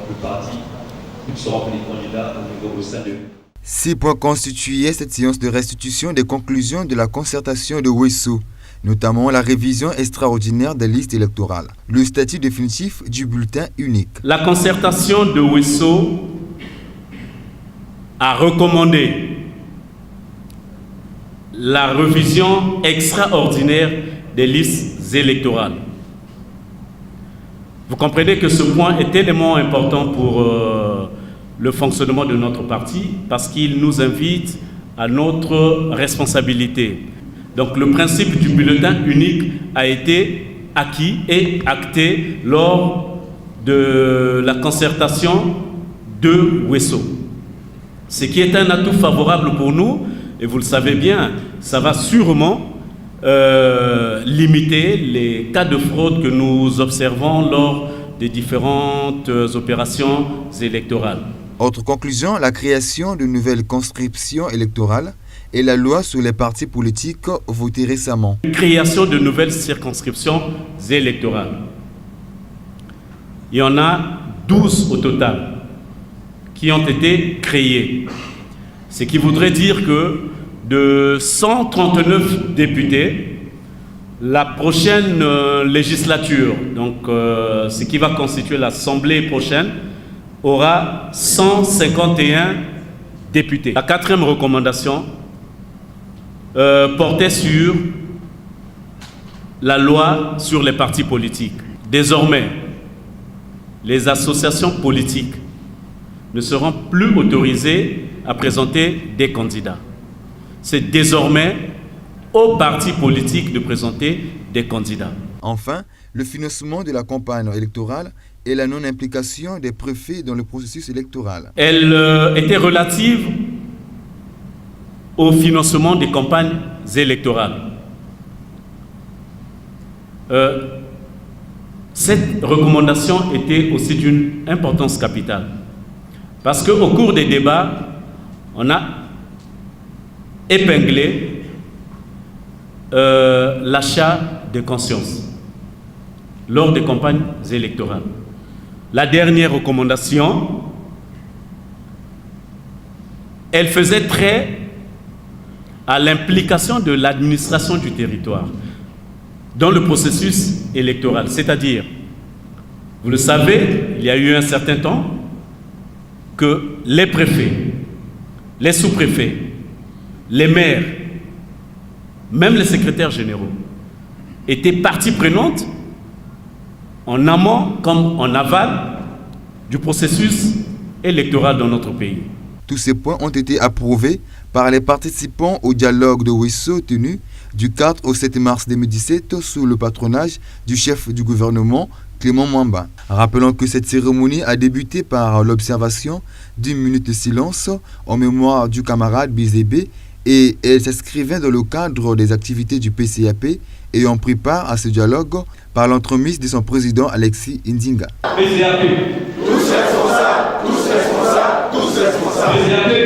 Le parti seront les candidats au niveau au sein de... 6 points constituaient cette séance de restitution des conclusions de la concertation de Ouesso, notamment la révision extraordinaire des listes électorales, le statut définitif du bulletin unique. La concertation de Ouesso a recommandé la révision extraordinaire des listes électorales. Vous comprenez que ce point est tellement important pour le fonctionnement de notre parti parce qu'il nous invite à notre responsabilité. Donc le principe du bulletin unique a été acquis et acté lors de la concertation de Ouesso. Ce qui est un atout favorable pour nous, et vous le savez bien, ça va sûrement limiter les cas de fraude que nous observons lors des différentes opérations électorales. Autre conclusion, la création de nouvelles conscriptions électorales et la loi sur les partis politiques votée récemment. Création de nouvelles circonscriptions électorales. Il y en a 12 au total qui ont été créées. Ce qui voudrait dire que de 139 députés, la prochaine législature, donc ce qui va constituer l'Assemblée prochaine, aura 151 députés. La 4e recommandation portait sur la loi sur les partis politiques. Désormais, les associations politiques ne seront plus autorisées à présenter des candidats. C'est désormais aux partis politiques de présenter des candidats. Enfin, le financement de la campagne électorale et la non-implication des préfets dans le processus électoral. Elle était relative au financement des campagnes électorales. Cette recommandation était aussi d'une importance capitale. Parce qu'au cours des débats, on a épinglé l'achat de conscience lors des campagnes électorales. La dernière recommandation, elle faisait trait à l'implication de l'administration du territoire dans le processus électoral. C'est-à-dire, vous le savez, il y a eu un certain temps que les préfets, les sous-préfets, les maires, même les secrétaires généraux, étaient partie prenante en amont comme en aval du processus électoral dans notre pays. Tous ces points ont été approuvés par les participants au dialogue de Ouesso tenu du 4 au 7 mars 2017 sous le patronage du chef du gouvernement, Clément Mwamba. Rappelons que cette cérémonie a débuté par l'observation d'une minute de silence en mémoire du camarade Bizébé et elle s'inscrivait dans le cadre des activités du PCAP ayant pris part à ce dialogue par l'entremise de son président Alexis Ndinga. PCAP, tous responsables, tous responsables, tous responsables. PCAP.